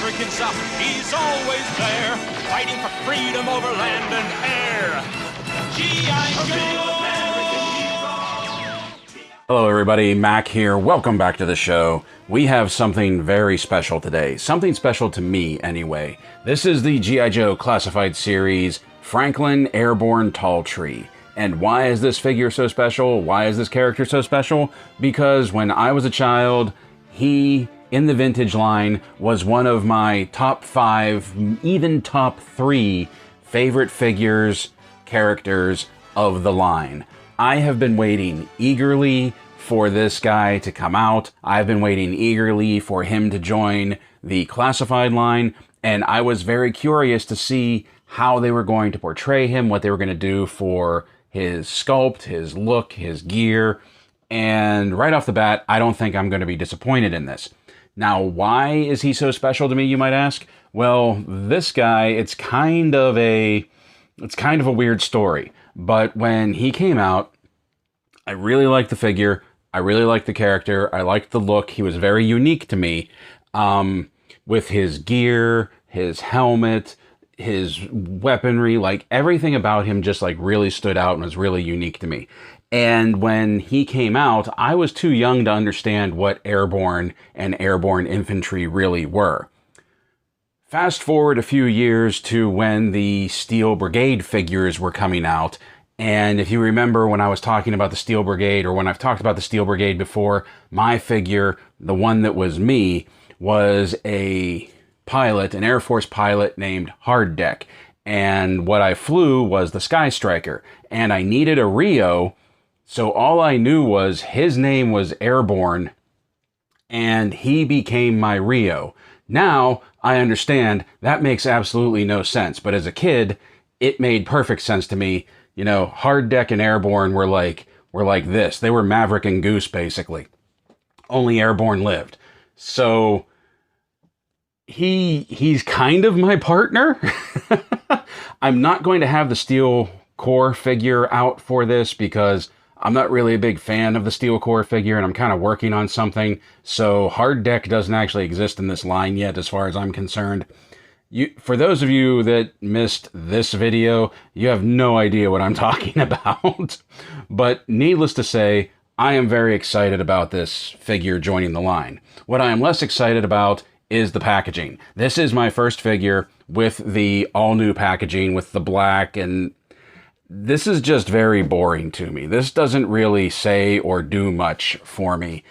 American South. He's always there, fighting for freedom over land and air. G.I. Joe! Hello everybody, Mac here. Welcome back to the show. We have something very special today. Something special to me, anyway. This is the G.I. Joe Classified Series, Franklin Airborne Talltree. And why is this figure so special? Why is this character so special? Because when I was a child, he, in the vintage line, was one of my top 5, even top 3 favorite figures, characters of the line. I have been waiting eagerly for this guy to come out. I've been waiting eagerly for him to join the classified line, and I was very curious to see how they were going to portray him, what they were going to do for his sculpt, his look, his gear, and right off the bat, I don't think I'm going to be disappointed in this. Now, why is he so special to me, you might ask? Well, this guy, it's kind of a weird story. But when he came out, I really liked the figure. I really liked the character. I liked the look. He was very unique to me, with his gear, his helmet, his weaponry, like everything about him just like really stood out and was really unique to me. And when he came out, I was too young to understand what airborne and airborne infantry really were. Fast forward a few years to when the Steel Brigade figures were coming out. And if you remember when I was talking about the Steel Brigade, or when I've talked about the Steel Brigade before, my figure, the one that was me, was a pilot, an Air Force pilot named Hard Deck. And what I flew was the Sky Striker. And I needed a Rio, so all I knew was his name was Airborne, and he became my Rio. Now, I understand that makes absolutely no sense, but as a kid, it made perfect sense to me. You know, Hard Deck and Airborne were like this. They were Maverick and Goose, basically. Only Airborne lived. So he's kind of my partner. I'm not going to have the Steel Core figure out for this because I'm not really a big fan of the Steel Core figure, and I'm kind of working on something. So Hard Deck doesn't actually exist in this line yet, as far as I'm concerned. For those of you that missed this video, you have no idea what I'm talking about. But needless to say, I am very excited about this figure joining the line. What I am less excited about is the packaging. This is my first figure with the all-new packaging, with the black, and this is just very boring to me. This doesn't really say or do much for me.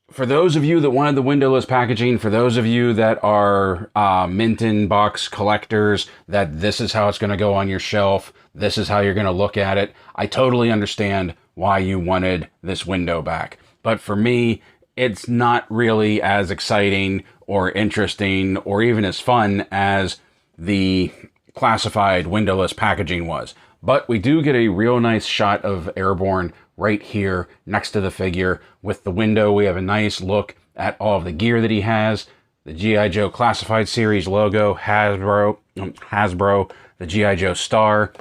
For those of you that wanted the windowless packaging, for those of you that are mint box collectors, that this is how it's going to go on your shelf, this is how you're going to look at it, I totally understand why you wanted this window back. But for me, it's not really as exciting or interesting or even as fun as the classified windowless packaging was. But we do get a real nice shot of Airborne right here next to the figure. With the window, we have a nice look at all of the gear that he has. The G.I. Joe Classified Series logo, HASBRO, the G.I. Joe star.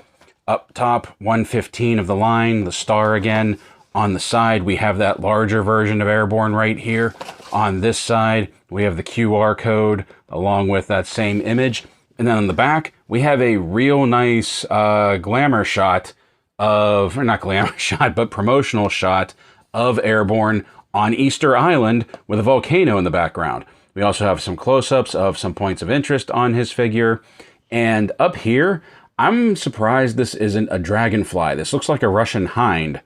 Up top, 115 of the line, the star again. On the side, we have that larger version of Airborne right here. On this side, we have the QR code along with that same image. And then on the back, we have a real nice glamour shot of, or not glamour shot, but promotional shot of Airborne on Easter Island with a volcano in the background. We also have some close-ups of some points of interest on his figure. And up here, I'm surprised this isn't a dragonfly. This looks like a Russian hind.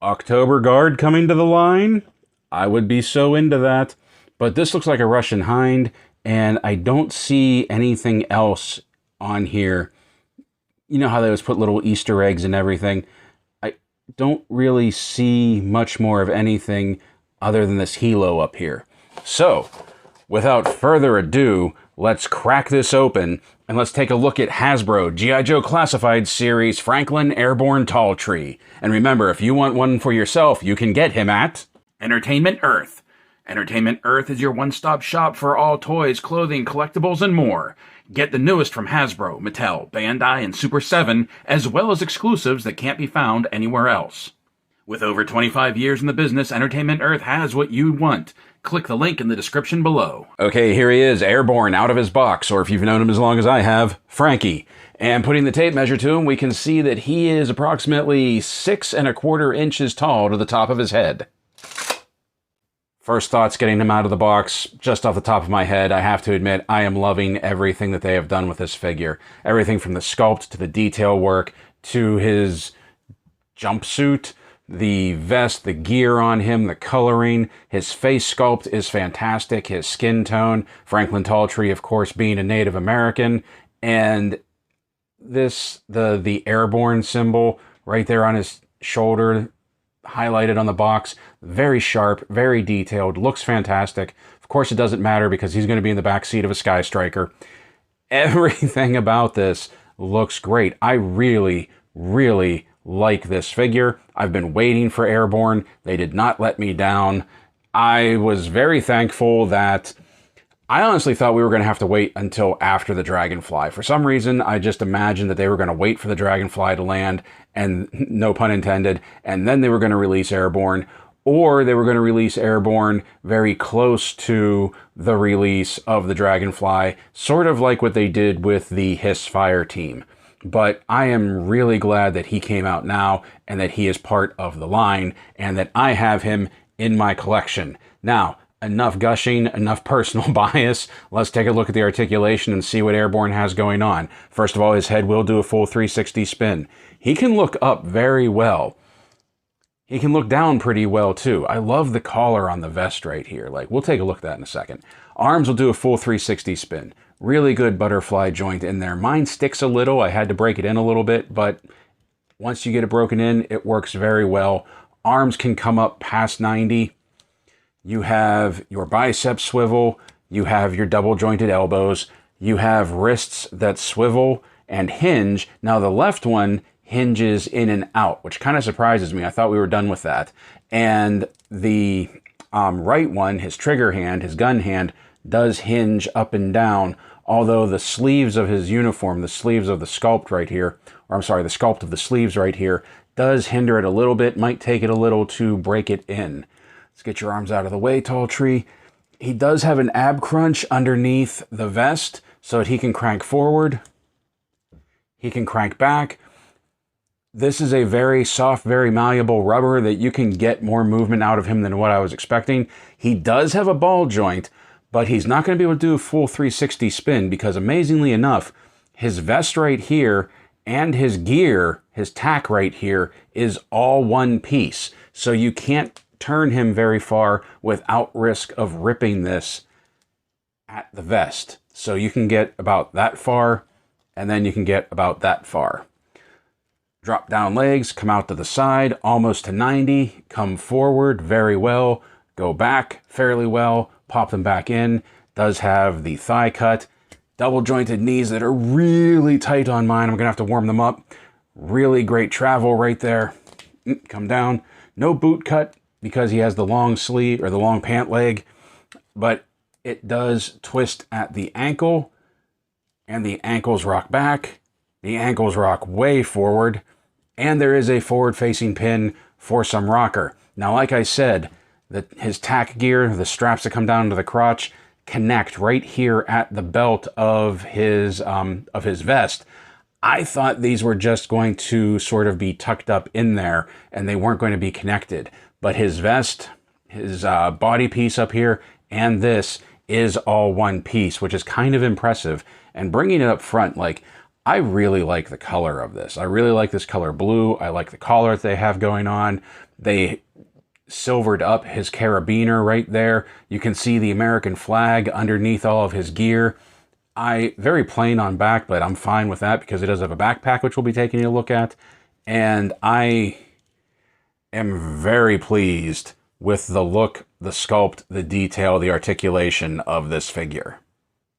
October Guard coming to the line? I would be so into that. But this looks like a Russian hind, and I don't see anything else on here. You know how they always put little Easter eggs and everything? I don't really see much more of anything other than this helo up here. So, without further ado, let's crack this open and let's take a look at Hasbro G.I. Joe Classified Series Franklin Airborne Talltree. And remember, if you want one for yourself, you can get him at Entertainment Earth. Entertainment Earth is your one-stop shop for all toys, clothing, collectibles, and more. Get the newest from Hasbro, Mattel, Bandai, and Super 7, as well as exclusives that can't be found anywhere else. With over 25 years in the business, Entertainment Earth has what you want. Click the link in the description below. Okay, here he is, Airborne, out of his box, or if you've known him as long as I have, Frankie. And putting the tape measure to him, we can see that he is approximately 6¼ inches tall to the top of his head. First thoughts getting him out of the box, just off the top of my head, I have to admit, I am loving everything that they have done with this figure. Everything from the sculpt to the detail work to his jumpsuit, the vest, the gear on him, the coloring, his face sculpt is fantastic, his skin tone, Franklin Talltree, of course, being a Native American, and this, the Airborne symbol right there on his shoulder, highlighted on the box, very sharp, very detailed, looks fantastic. Of course, it doesn't matter because he's going to be in the back seat of a Sky Striker. Everything about this looks great. I really, really like this figure. I've been waiting for Airborne. They did not let me down. I was very thankful that I honestly thought we were going to have to wait until after the Dragonfly. For some reason, I just imagined that they were going to wait for the Dragonfly to land, and no pun intended, and then they were going to release Airborne, or they were going to release Airborne very close to the release of the Dragonfly, sort of like what they did with the Hiss Fire team. But I am really glad that he came out now and that he is part of the line and that I have him in my collection. Now, enough gushing, enough personal bias. Let's take a look at the articulation and see what Airborne has going on. First of all, his head will do a full 360 spin. He can look up very well. He can look down pretty well too. I love the collar on the vest right here. Like, we'll take a look at that in a second. Arms will do a full 360 spin. Really good butterfly joint in there. Mine sticks a little. I had to break it in a little bit, but once you get it broken in, it works very well. Arms can come up past 90. You have your bicep swivel. You have your double jointed elbows. You have wrists that swivel and hinge. Now the left one hinges in and out, which kind of surprises me. I thought we were done with that. And the right one, his trigger hand, his gun hand, does hinge up and down, although the sleeves of his uniform, the sleeves of the sculpt right here, or I'm sorry, the sculpt of the sleeves right here, does hinder it a little bit, might take it a little to break it in. Let's get your arms out of the way, Talltree. He does have an ab crunch underneath the vest, so that he can crank forward. He can crank back. This is a very soft, very malleable rubber that you can get more movement out of him than what I was expecting. He does have a ball joint, but he's not going to be able to do a full 360 spin because, amazingly enough, his vest right here and his gear, his tack right here, is all one piece. So you can't turn him very far without risk of ripping this at the vest. So you can get about that far, and then you can get about that far. Drop down legs, come out to the side, almost to 90, come forward very well, go back fairly well, pop them back in. Does have the thigh cut, double jointed knees that are really tight on mine. I'm gonna have to warm them up. Really great travel right there. Come down. No boot cut because he has the long sleeve or the long pant leg, but it does twist at the ankle, and the ankles rock back. The ankles rock way forward, and there is a forward facing pin for some rocker. Now, like I said, his tack gear, the straps that come down to the crotch, connect right here at the belt of his vest. I thought these were just going to sort of be tucked up in there and they weren't going to be connected. But his vest, his body piece up here, and this is all one piece, which is kind of impressive. And bringing it up front, like, I really like the color of this. I really like this color blue. I like the collar that they have going on. They silvered up his carabiner right there. You can see the American flag underneath all of his gear. Very plain on back, but I'm fine with that because it does have a backpack, which we'll be taking a look at. And I am very pleased with the look, the sculpt, the detail, the articulation of this figure.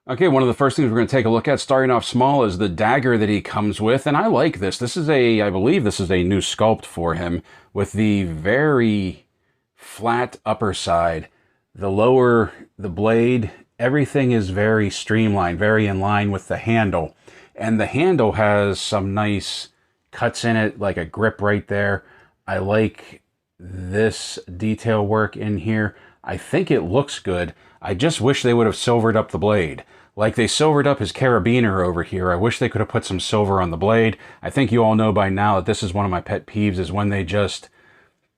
Okay, one of the first things we're going to take a look at, starting off small, is the dagger that he comes with. And I like this. This is I believe this is a new sculpt for him with the very flat upper side. The blade, everything is very streamlined, very in line with the handle. And the handle has some nice cuts in it, like a grip right there. I like this detail work in here. I think it looks good. I just wish they would have silvered up the blade. Like they silvered up his carabiner over here. I wish they could have put some silver on the blade. I think you all know by now that this is one of my pet peeves, is when they just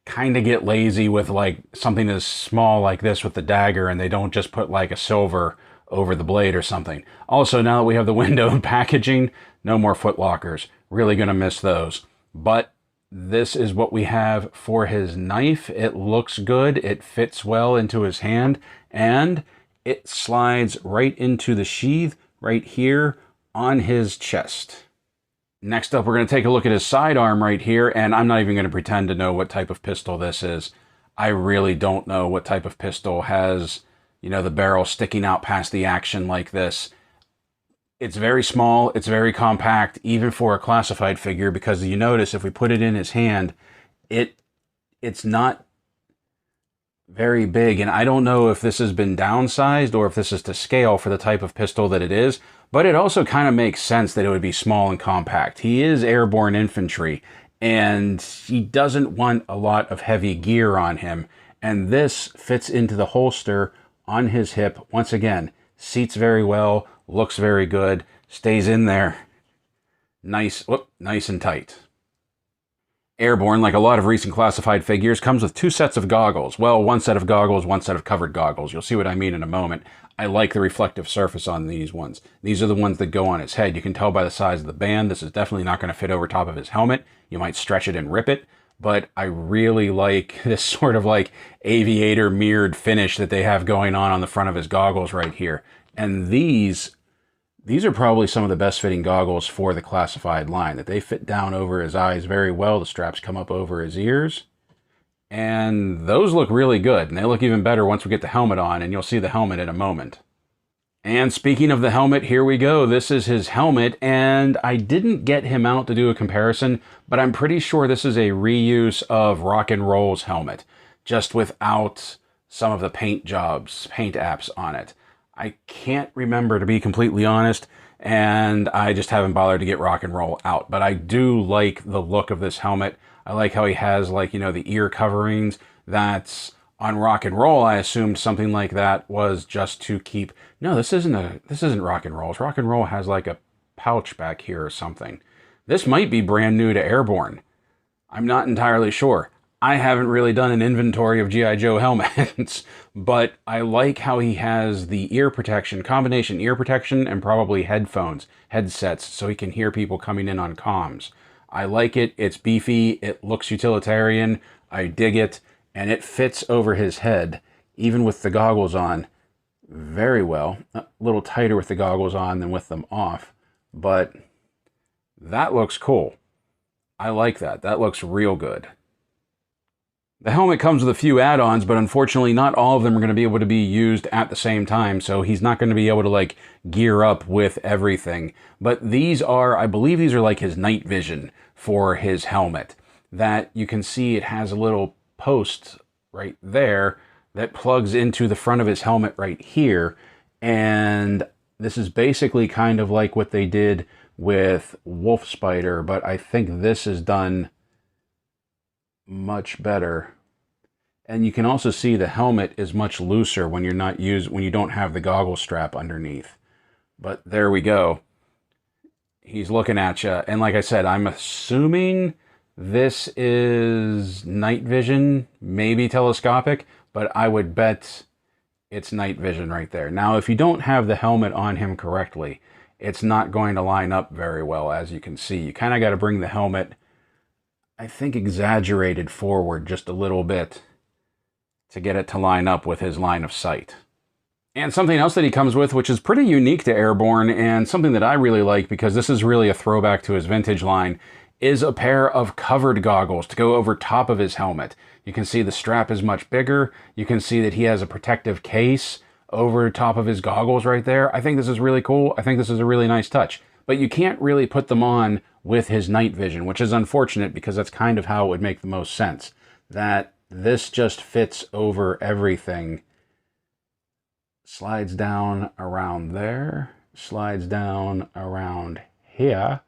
kind of get lazy with like something as small like this with the dagger, and they don't just put like a silver over the blade or something. Also, now that we have the window and packaging, no more foot lockers. Really gonna miss those. But this is what we have for his knife. It looks good. It fits well into his hand, and it slides right into the sheath right here on his chest. Next up, we're going to take a look at his sidearm right here, and I'm not even going to pretend to know what type of pistol this is. I really don't know what type of pistol has, you know, the barrel sticking out past the action like this. It's very small, it's very compact, even for a classified figure, because you notice if we put it in his hand, it's not very big, and I don't know if this has been downsized or if this is to scale for the type of pistol that it is, but it also kind of makes sense that it would be small and compact. He is airborne infantry, and he doesn't want a lot of heavy gear on him, and this fits into the holster on his hip. Once again, seats very well, looks very good, stays in there nice, nice and tight. Airborne, like a lot of recent classified figures, comes with two sets of goggles. Well, one set of goggles, one set of covered goggles. You'll see what I mean in a moment. I like the reflective surface on these ones. These are the ones that go on his head. You can tell by the size of the band. This is definitely not going to fit over top of his helmet. You might stretch it and rip it, but I really like this sort of like aviator mirrored finish that they have going on the front of his goggles right here. And these are probably some of the best fitting goggles for the classified line, that they fit down over his eyes very well. The straps come up over his ears, and those look really good, and they look even better once we get the helmet on, and you'll see the helmet in a moment. And speaking of the helmet, here we go. This is his helmet, and I didn't get him out to do a comparison, but I'm pretty sure this is a reuse of Rock and Roll's helmet, just without some of the paint jobs, paint apps on it. I can't remember, to be completely honest, and I just haven't bothered to get Rock and Roll out. But I do like the look of this helmet. I like how he has, like, you know, the ear coverings. That's on Rock and Roll. I assumed something like that was just to keep. No, this isn't Rock and Roll. Rock and Roll has like a pouch back here or something. This might be brand new to Airborne. I'm not entirely sure. I haven't really done an inventory of G.I. Joe helmets, but I like how he has the ear protection, combination ear protection and probably headsets, so he can hear people coming in on comms. I like it. It's beefy. It looks utilitarian. I dig it. And it fits over his head, even with the goggles on, very well. A little tighter with the goggles on than with them off, but that looks cool. I like that. That looks real good. The helmet comes with a few add-ons, but unfortunately not all of them are going to be able to be used at the same time, so he's not going to be able to like gear up with everything. But these are, I believe these are like his night vision for his helmet. That you can see it has a little post right there that plugs into the front of his helmet right here, and this is basically kind of like what they did with Wolf Spider, but I think this is done much better. And you can also see the helmet is much looser when when you don't have the goggle strap underneath. But there we go. He's looking at you, and like I said, I'm assuming this is night vision, maybe telescopic, but I would bet it's night vision right there. Now, if you don't have the helmet on him correctly, it's not going to line up very well, as you can see. You kind of got to bring the helmet, I think, exaggerated forward just a little bit to get it to line up with his line of sight. And something else that he comes with, which is pretty unique to Airborne, and something that I really like because this is really a throwback to his vintage line, is a pair of covered goggles to go over top of his helmet. You can see the strap is much bigger. You can see that he has a protective case over top of his goggles right there. I think this is really cool. I think this is a really nice touch. But you can't really put them on with his night vision, which is unfortunate because that's kind of how it would make the most sense. That this just fits over everything. Slides down around there, slides down around here,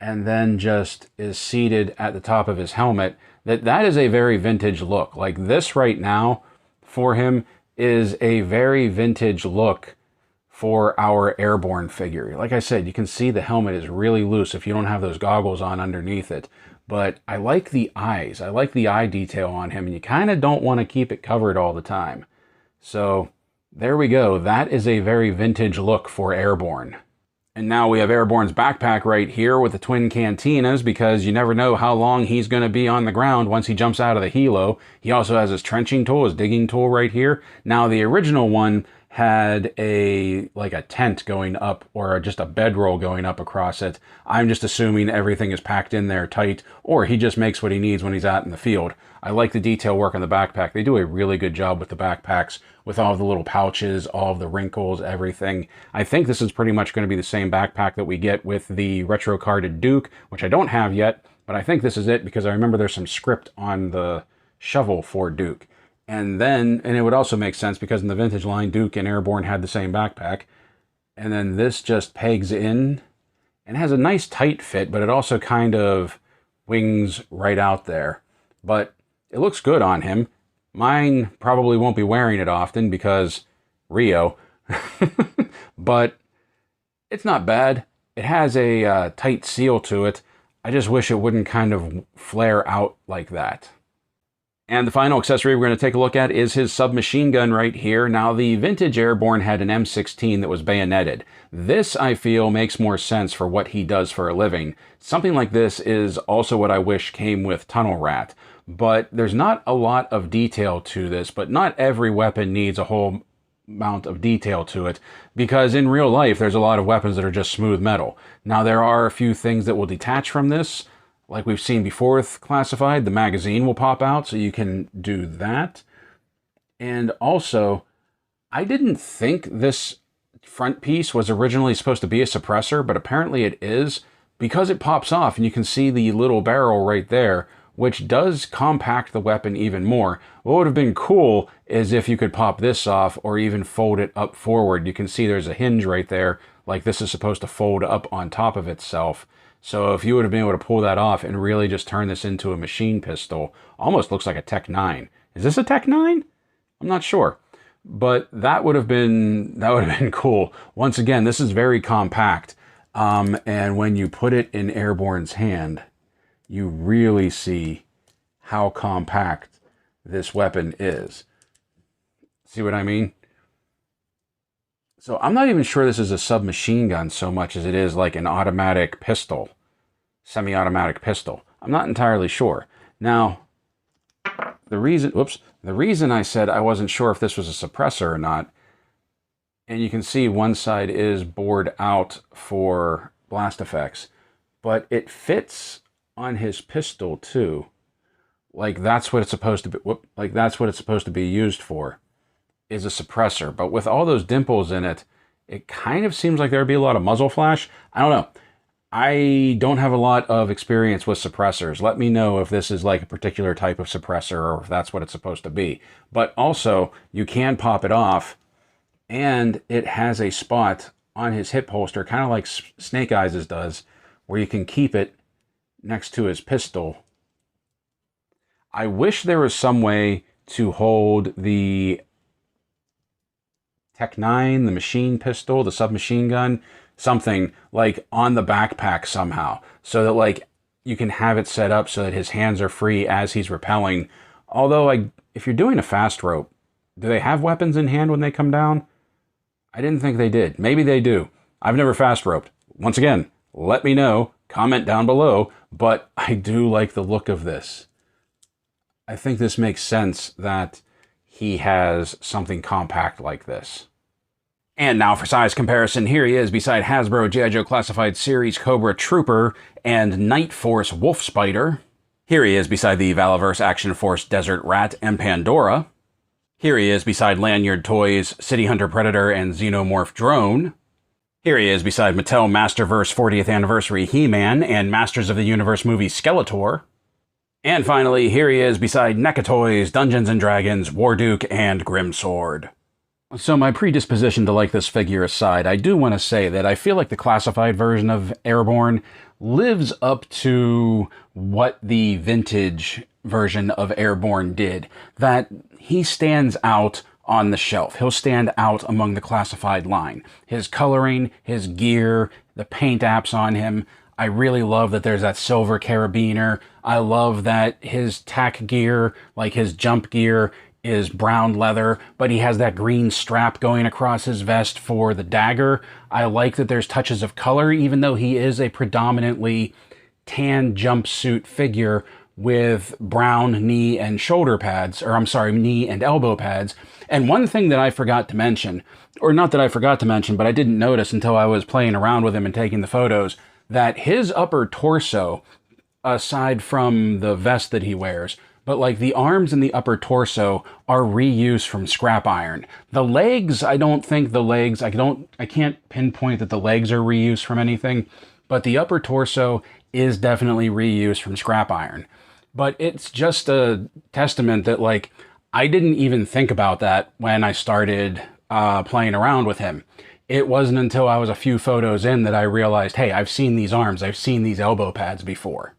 and then just is seated at the top of his helmet, that is a very vintage look. Like this right now for him is a very vintage look for our Airborne figure. Like I said, you can see the helmet is really loose if you don't have those goggles on underneath it. But I like the eyes. I like the eye detail on him, and you kind of don't want to keep it covered all the time. So there we go. That is a very vintage look for Airborne. And now we have Airborne's backpack right here with the twin cantinas, because you never know how long he's going to be on the ground once he jumps out of the helo. He also has his trenching tool, his digging tool right here. Now the original one had like a tent going up, or just a bedroll going up across it. I'm just assuming everything is packed in there tight, or he just makes what he needs when he's out in the field. I like the detail work on the backpack. They do a really good job with the backpacks, with all of the little pouches, all of the wrinkles, everything. I think this is pretty much going to be the same backpack that we get with the retro carded Duke, which I don't have yet, but I think this is it, because I remember there's some script on the shovel for Duke. And it would also make sense because in the vintage line, Duke and Airborne had the same backpack. And then this just pegs in and has a nice tight fit, but it also kind of wings right out there. But it looks good on him. Mine probably won't be wearing it often because Rio. But it's not bad. It has a tight seal to it. I just wish it wouldn't kind of flare out like that. And the final accessory we're going to take a look at is his submachine gun right here. Now, the vintage Airborne had an M16 that was bayoneted. This, I feel, makes more sense for what he does for a living. Something like this is also what I wish came with Tunnel Rat. But there's not a lot of detail to this, but not every weapon needs a whole amount of detail to it, because in real life, there's a lot of weapons that are just smooth metal. Now, there are a few things that will detach from this. Like we've seen before with Classified, the magazine will pop out, so you can do that. And also, I didn't think this front piece was originally supposed to be a suppressor, but apparently it is, because it pops off and you can see the little barrel right there, which does compact the weapon even more. What would have been cool is if you could pop this off or even fold it up forward. You can see there's a hinge right there, like this is supposed to fold up on top of itself. So if you would have been able to pull that off and really just turn this into a machine pistol, almost looks like a Tech 9. Is this a Tech 9? I'm not sure. But that would have been cool. Once again, this is very compact. And when you put it in Airborne's hand, you really see how compact this weapon is. See what I mean? So I'm not even sure this is a submachine gun so much as it is like an automatic pistol, semi-automatic pistol. I'm not entirely sure. Now, the reason I said I wasn't sure if this was a suppressor or not, and you can see one side is bored out for blast effects, but it fits on his pistol too. Like that's what it's supposed to be. Like that's what it's supposed to be used for, is a suppressor. But with all those dimples in it, it kind of seems like there'd be a lot of muzzle flash. I don't know. I don't have a lot of experience with suppressors. Let me know if this is like a particular type of suppressor or if that's what it's supposed to be. But also, you can pop it off, and it has a spot on his hip holster, kind of like Snake Eyes' does, where you can keep it next to his pistol. I wish there was some way to hold the Tech 9, the machine pistol, the submachine gun, something like on the backpack somehow, so that like you can have it set up so that his hands are free as he's rappelling. Although if you're doing a fast rope, do they have weapons in hand when they come down? I didn't think they did. Maybe they do. I've never fast roped. Once again, let me know, comment down below, but I do like the look of this. I think this makes sense that he has something compact like this. And now for size comparison, here he is beside HASBRO G.I. Joe Classified Series Cobra Trooper and Night Force Wolf Spider. Here he is beside the Valaverse Action Force Desert Rat and Pandora. Here he is beside Lanyard Toys City Hunter Predator and Xenomorph Drone. Here he is beside Mattel Masterverse 40th Anniversary He-Man and Masters of the Universe movie Skeletor. And finally, here he is beside NECA Toys Dungeons & Dragons War Duke and Grim Sword. So my predisposition to like this figure aside, I do want to say that I feel like the classified version of Airborne lives up to what the vintage version of Airborne did. That he stands out on the shelf. He'll stand out among the classified line. His coloring, his gear, the paint apps on him. I really love that there's that silver carabiner. I love that his tack gear, like his jump gear, is brown leather, but he has that green strap going across his vest for the dagger. I like that there's touches of color, even though he is a predominantly tan jumpsuit figure with brown knee and shoulder pads, or I'm sorry, knee and elbow pads. And one thing that I forgot to mention, or not that I forgot to mention, but I didn't notice until I was playing around with him and taking the photos, that his upper torso, aside from the vest that he wears, but like the arms and the upper torso are reused from scrap iron. The legs, I don't think the legs, I can't pinpoint that the legs are reused from anything, but the upper torso is definitely reused from scrap iron. But it's just a testament that, like, I didn't even think about that when I started playing around with him. It wasn't until I was a few photos in that I realized, hey, I've seen these arms, I've seen these elbow pads before.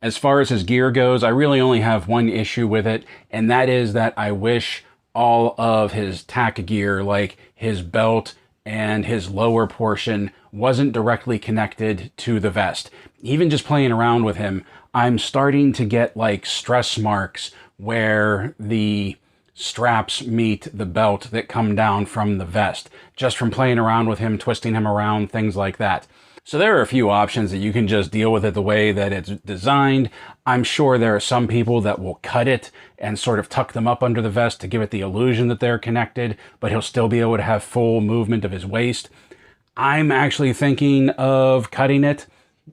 As far as his gear goes, I really only have one issue with it, and that is that I wish all of his tack gear, like his belt and his lower portion, wasn't directly connected to the vest. Even just playing around with him, I'm starting to get like stress marks where the straps meet the belt that come down from the vest, just from playing around with him, twisting him around, things like that. So there are a few options that you can just deal with it the way that it's designed. I'm sure there are some people that will cut it and sort of tuck them up under the vest to give it the illusion that they're connected, but he'll still be able to have full movement of his waist. I'm actually thinking of cutting it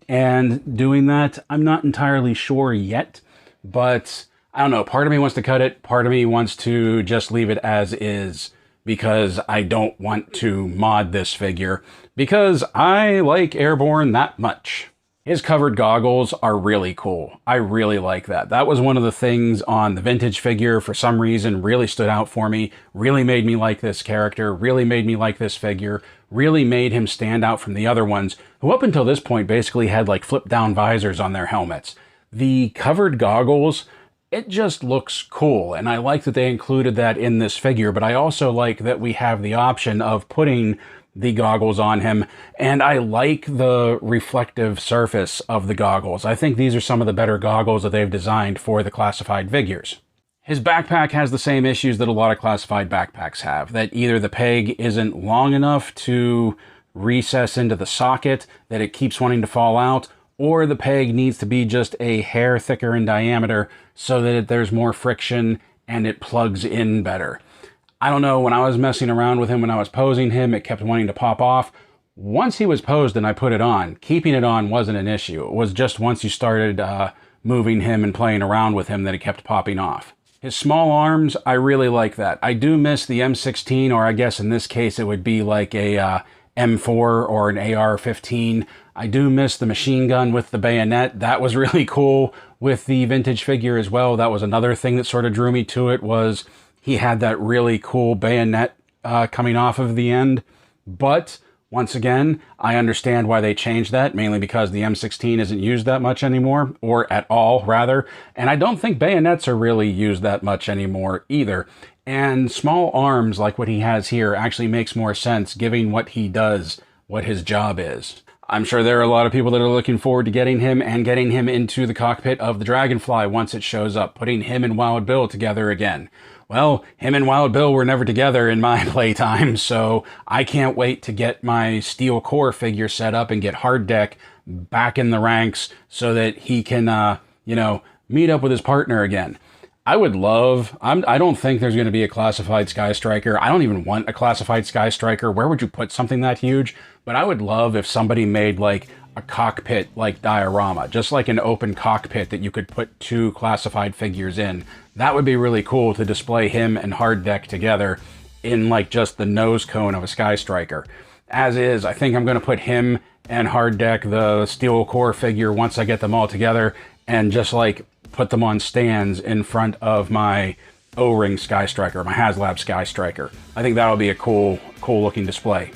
and doing that. I'm not entirely sure yet, but I don't know. Part of me wants to cut it. Part of me wants to just leave it as is, because I don't want to mod this figure, because I like Airborne that much. His covered goggles are really cool. I really like that. That was one of the things on the vintage figure, for some reason, really stood out for me, really made me like this character, really made me like this figure, really made him stand out from the other ones, who up until this point basically had like flip down visors on their helmets. The covered goggles, it just looks cool, and I like that they included that in this figure, but I also like that we have the option of putting the goggles on him, and I like the reflective surface of the goggles. I think these are some of the better goggles that they've designed for the classified figures. His backpack has the same issues that a lot of classified backpacks have, that either the peg isn't long enough to recess into the socket, that it keeps wanting to fall out, or the peg needs to be just a hair thicker in diameter so that there's more friction and it plugs in better. I don't know, when I was messing around with him, when I was posing him, it kept wanting to pop off. Once he was posed and I put it on, keeping it on wasn't an issue. It was just once you started moving him and playing around with him that it kept popping off. His small arms, I really like that. I do miss the M16, or I guess in this case it would be like a M4 or an AR-15. I do miss the machine gun with the bayonet. That was really cool with the vintage figure as well. That was another thing that sort of drew me to it, was he had that really cool bayonet coming off of the end. But once again, I understand why they changed that, mainly because the M16 isn't used that much anymore, or at all, rather. And I don't think bayonets are really used that much anymore either. And small arms like what he has here actually makes more sense, given what he does, what his job is. I'm sure there are a lot of people that are looking forward to getting him and getting him into the cockpit of the Dragonfly once it shows up, putting him and Wild Bill together again. Well, him and Wild Bill were never together in my playtime, so I can't wait to get my steel core figure set up and get Hard Deck back in the ranks so that he can, meet up with his partner again. I would love, I don't think there's going to be a classified Sky Striker. I don't even want a classified Sky Striker. Where would you put something that huge? But I would love if somebody made like a cockpit like diorama, just like an open cockpit that you could put two classified figures in. That would be really cool to display him and Hard Deck together in like just the nose cone of a Sky Striker. As is, I think I'm going to put him and Hard Deck, the steel core figure, once I get them all together, and just like put them on stands in front of my O-ring Sky Striker, my HasLab Sky Striker. I think that'll be a cool looking display.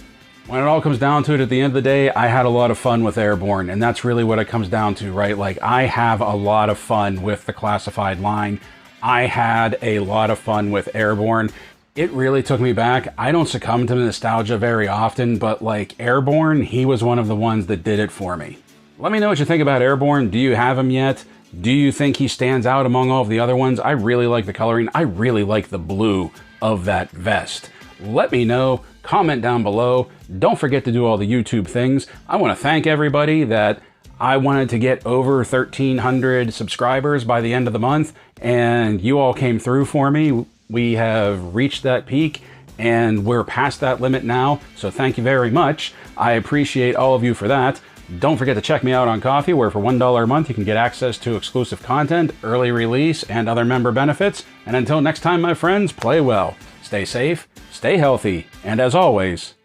When it all comes down to it, at the end of the day, I had a lot of fun with Airborne, and that's really what it comes down to, right? Like, I have a lot of fun with the classified line. I had a lot of fun with Airborne. It really took me back. I don't succumb to nostalgia very often, but like Airborne, he was one of the ones that did it for me. Let me know what you think about Airborne. Do you have him yet? Do you think he stands out among all of the other ones? I really like the coloring. I really like the blue of that vest. Let me know. Comment down below. Don't forget to do all the YouTube things. I want to thank everybody that I wanted to get over 1,300 subscribers by the end of the month, and you all came through for me. We have reached that peak, and we're past that limit now, so thank you very much. I appreciate all of you for that. Don't forget to check me out on Ko-fi, where for $1 a month you can get access to exclusive content, early release, and other member benefits. And until next time, my friends, play well, stay safe, stay healthy, and as always,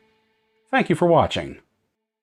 thank you for watching.